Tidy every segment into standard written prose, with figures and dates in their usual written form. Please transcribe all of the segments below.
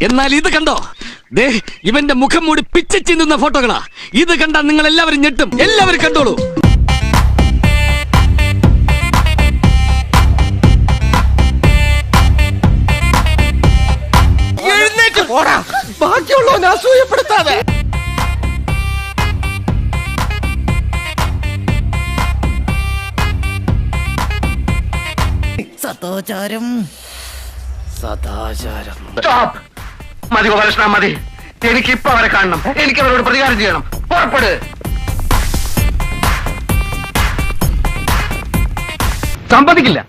എന്നാൽ ഇത് കണ്ടോ, ഇവന്റെ മുഖം മൂടി പിച്ച ചിന്തുന്ന ഫോട്ടോകളാ. ഇത് കണ്ടാൽ നിങ്ങൾ എല്ലാവരും ഞെട്ടും. എല്ലാവരും കണ്ടോളൂ. ബാക്കിയുള്ളവനെ അസൂയപ്പെടുത്താതെ. സദാചാരം സദാചാരം. മതി ഗോപാലകൃഷ്ണ, മതി. എനിക്ക് ഇപ്പൊ അവരെ കാണണം. എനിക്ക് അവരോട് പ്രതികാരം ചെയ്യണം. പുറപ്പെട്. സമ്മതിക്കില്ല,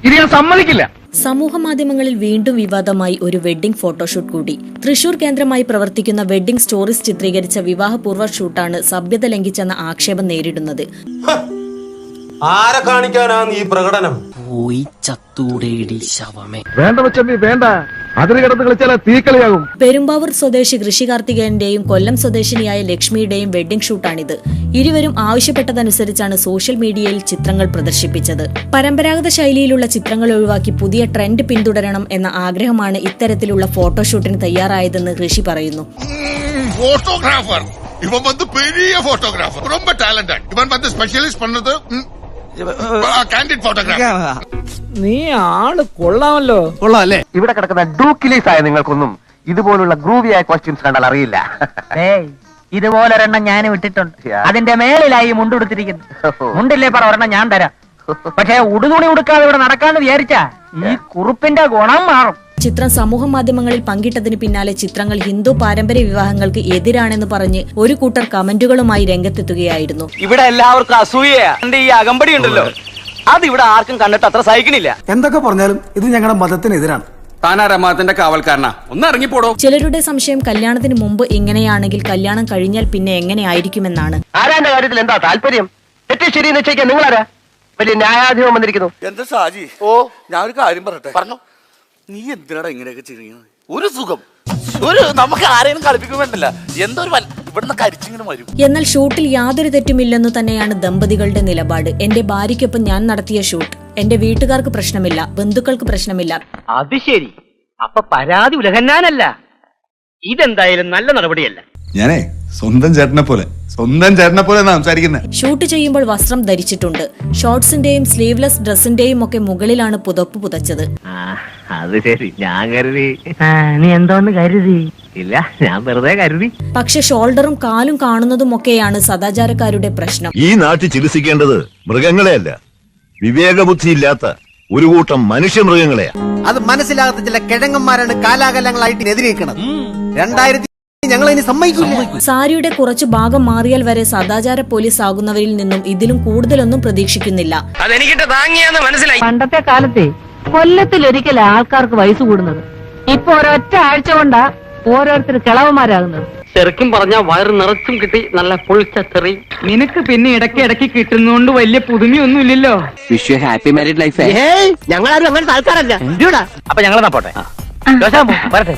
ഇത് ഞാൻ സമ്മതിക്കില്ല. സമൂഹ മാധ്യമങ്ങളിൽ വീണ്ടും വിവാദമായി ഒരു വെഡ്ഡിംഗ് ഫോട്ടോഷൂട്ട് കൂടി. തൃശൂർ കേന്ദ്രമായി പ്രവർത്തിക്കുന്ന വെഡ്ഡിംഗ് സ്റ്റോറീസ് ചിത്രീകരിച്ച വിവാഹപൂർവ്വ ഷൂട്ടാണ് സഭ്യത ലംഘിച്ചെന്ന ആക്ഷേപം നേരിടുന്നത്. ആരെ കാണിക്കാനാണ് ഈ പ്രകടനം? പോയി ചത്തൂടേടി ശവമേ. വേണ്ട വച്ചമ്മി, വേണ്ട. അതിന് കിടന്ന് കളിച്ചാൽ തീക്കളിയാകും. പെരുമ്പാവൂർ സ്വദേശി കൃഷി കാർത്തികേയന്റെയും കൊല്ലം സ്വദേശിനിയായ ലക്ഷ്മിയുടെയും വെഡ്ഡിംഗ് ഷൂട്ടാണിത്. ഇരുവരും ആവശ്യപ്പെട്ടതനുസരിച്ചാണ് സോഷ്യൽ മീഡിയയിൽ ചിത്രങ്ങൾ പ്രദർശിപ്പിച്ചത്. പരമ്പരാഗത ശൈലിയിലുള്ള ചിത്രങ്ങൾ ഒഴിവാക്കി പുതിയ ട്രെൻഡ് പിന്തുടരണം എന്ന ആഗ്രഹമാണ് ഇത്തരത്തിലുള്ള ഫോട്ടോഷൂട്ടിന് തയ്യാറായതെന്ന് ഋഷി പറയുന്നു. ഫോട്ടോഗ്രാഫർ ഇവൻ വന്ന് പെരിയ ഫോട്ടോഗ്രാഫർ, ரொம்ப ടാലന്റഡ്. ഇവൻ വന്ന് സ്പെഷ്യലിസ്റ്റ് പണ്ണത് കാൻഡിഡ് ഫോട്ടോഗ്രാഫർ. നീ ആള് കൊള്ളാമല്ലോ. കൊള്ളാം അല്ലേ? ഇവിടെ കിടക്കുന്ന ഡൂക്കിലീസ് ആയ നിങ്ങൾക്കൊന്നും ഇതുപോലുള്ള ഗ്രൂവിയായ ക്വസ്റ്റ്യൻസ് കണ്ടാൽ അറിയില്ല. ഇതുപോലൊരെണ്ണം ഞാൻ വിട്ടിട്ടുണ്ട്. അതിന്റെ മേളിലായി മുണ്ടെടുത്തിരിക്കുന്നു. മുണ്ടില്ലേ പറ, ഒരെണ്ണം ഞാൻ തരാം. പക്ഷെ ഉടുതുണി ഉടുക്കാതെ ഇവിടെ നടക്കാന്ന് വിചാരിച്ചാ ഈ കുറുപ്പിന്റെ ഗുണം മാറും. ചിത്രം സമൂഹ മാധ്യമങ്ങളിൽ പങ്കിട്ടതിന് പിന്നാലെ ചിത്രങ്ങൾ ഹിന്ദു പാരമ്പര്യ വിവാഹങ്ങൾക്ക് എതിരാണെന്ന് പറഞ്ഞ് ഒരു കൂട്ടർ കമന്റുകളുമായി രംഗത്തെത്തുകയായിരുന്നു. ഇവിടെ എല്ലാവർക്കും അസൂയയാ. ഈ അകമ്പടി ഉണ്ടല്ലോ, അത് ഇവിടെ ആർക്കും കണ്ടിട്ട് അത്ര സഹിക്കണില്ല. എന്തൊക്കെ പറഞ്ഞാലും ഇത് ഞങ്ങളുടെ മതത്തിനെതിരാണ്. താനാരാ മതത്തിന്റെ കാവൽക്കാരനാ? ഒന്ന് ഇറങ്ങിപ്പോടോ. ചിലരുടെ സംശയം കല്യാണത്തിന് മുമ്പ് ഇങ്ങനെയാണെങ്കിൽ കല്യാണം കഴിഞ്ഞാൽ പിന്നെ എങ്ങനെയായിരിക്കുമെന്നാണ്. ആരാന്റെ കാര്യത്തിൽ എന്താ താല്പര്യം? തെറ്റി ശരി നിശ്ചയിക്കാൻ നിങ്ങളാരാ? വലിയ ന്യായാധിപം വന്നിരിക്കുന്നു. എന്താ ഷാജി? ഞാനൊരു കാര്യം പറയട്ടെ. പറഞ്ഞു. നീ എന്തിനാടാ ഇങ്ങനെയൊക്കെ ചെയ്യുന്നത്? ഒരു സുഖം, ഒരു നമുക്ക് ആരെയും കളിപ്പിക്കുമ്പോണ്ടല്ല, എന്തോ ഒരു ഇവിടുന്ന് കരിച്ചിങ്ങനെ വരും. എന്നാൽ ഷൂട്ടിൽ യാതൊരു തെറ്റുമില്ലെന്നു തന്നെയാണ് ദമ്പതികളുടെ നിലപാട്. എന്റെ ഭാര്യയ്ക്കൊപ്പം ഞാൻ നടത്തിയ ഷൂട്ട് എന്റെ വീട്ടുകാർക്ക് പ്രശ്നമില്ല, ബന്ധുക്കൾക്ക് പ്രശ്നമില്ല. അത് ശരി. അപ്പൊ പരാതി ഉലഹന്നാനല്ല. ഇതെന്തായാലും നല്ല നടപടിയല്ല. ഞാനേ സ്വന്തം ചേട്ടനെ പോലെ സംസാരിക്കുന്നത്. ഷൂട്ട് ചെയ്യുമ്പോൾ വസ്ത്രം ധരിച്ചിട്ടുണ്ട്. ഷോർട്സിന്റെയും സ്ലീവ്ലെസ് ഡ്രസ്സിന്റെയും ഒക്കെ മുകളിലാണ് പുതപ്പ് പുതച്ചത്. അത് ശരി. ഞാൻ കരുതി നീ എന്തോന്ന് കരുതി. ഇല്ല, ഞാൻ വെറുതെ കരുതി. പക്ഷെ ഷോൾഡറും കാലും കാണുന്നതും ഒക്കെയാണ് സദാചാരക്കാരുടെ പ്രശ്നം. ഈ നാട്ടിൽ ചികിത്സിക്കേണ്ടത് മൃഗങ്ങളെയല്ല, വിവേകബുദ്ധിയില്ലാത്ത ഒരു കൂട്ടം മനുഷ്യമൃഗങ്ങളെയാ. അത് മനസ്സിലാകാത്ത ചില കിഴങ്ങന്മാരാണ് കാലാകാലങ്ങളായിട്ട് എതിരേക്കുന്നത്. 2000 ഞങ്ങൾ ഇനി സമ്മതിക്കില്ല. സാരിയുടെ കുറച്ചു ഭാഗം മാറിയാൽ വരെ സദാചാര പോലീസ് ആകുന്നവരിൽ നിന്നും ഇതിലും കൂടുതലൊന്നും പ്രതീക്ഷിക്കുന്നില്ല. അതെനിക്കിട്ട് താങ്ങിയാന്ന് മനസ്സിലായി. പണ്ടത്തെ കാലത്തെ കൊല്ലത്തിലൊരിക്കൽ ആൾക്കാർക്ക് വയസ്സ് കൂടുന്നത്. ഇപ്പൊ ഒരൊറ്റ ആഴ്ച കൊണ്ടാ ഓരോരുത്തർ കിളവന്മാരാകുന്നത്. ശരിക്കും പറഞ്ഞ വയറ് നിറച്ചും കിട്ടി നല്ല പൊളിച്ചെറി. നിനക്ക് പിന്നെ ഇടയ്ക്ക് കിട്ടുന്നോണ്ട് വലിയ പുതുമയൊന്നും ഇല്ലല്ലോ. Wish you happy married life. ഞങ്ങളാരും അങ്ങനത്തെ ആൾക്കാരല്ല. അപ്പൊ ഞങ്ങളെന്നാ പോട്ടെ. വരട്ടെ.